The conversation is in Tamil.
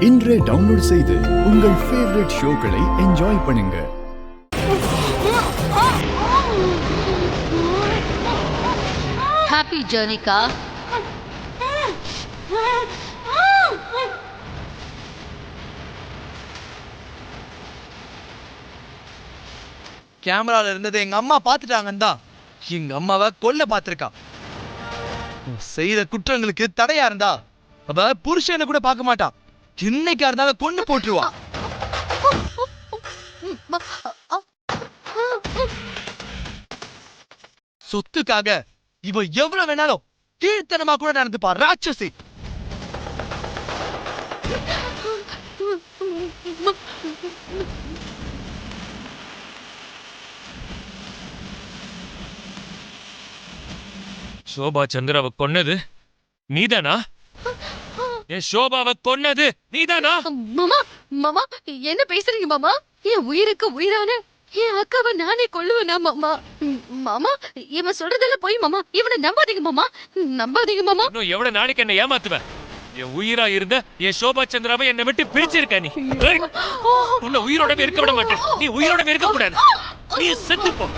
இன்றே டவுன்லோட் செய்து உங்கள் ஃபேவரட் ஷோக்களை என்ஜாய் பண்ணுங்க. ஹாப்பி ஜர்னிக்கா. கேமரால இருந்தது எங்க அம்மா பாத்துட்டாங்கன்னு தான் எங்க அம்மாவை கொல்ல பாத்திருக்கா. செய்த குற்றங்களுக்கு தடையா இருந்தா அவ புருஷனை கூட பார்க்க மாட்டா. என்னைக்கா இருந்தாலும் கொண்டு போட்டுருவா. சொத்துக்காக இவ எவ்வளவு வேணாலும் கீழ்த்தனமா கூட நடந்துப்பா. ராட்சசி. சோபா சந்திராவை கொன்னது நீதானா? என் சோபாவை கொன்னது நீதானா? மாமா மாமா என்ன பேசுறீங்க மாமா? என் உயிருக்கு உயிரான என் அக்காவை நானே கொல்லுவேனா மாமா? மாமா இவன் சொல்றதெல்லாம் போய் மாமா. இவனை நம்பாதீங்க மாமா, நம்பாதீங்க மாமா. இன்னும் எவ்வளவு நாளைக்கு என்ன ஏமாத்துவ? என் உயிரா இருந்த என் சோபா சந்திராவை என்னை விட்டு பிரிச்சிருக்க நீ. உன்னை உயிரோடவே இருக்க விட மாட்டேன். நீ உயிரோடவே இருக்க கூடாது. நீ செத்து போ.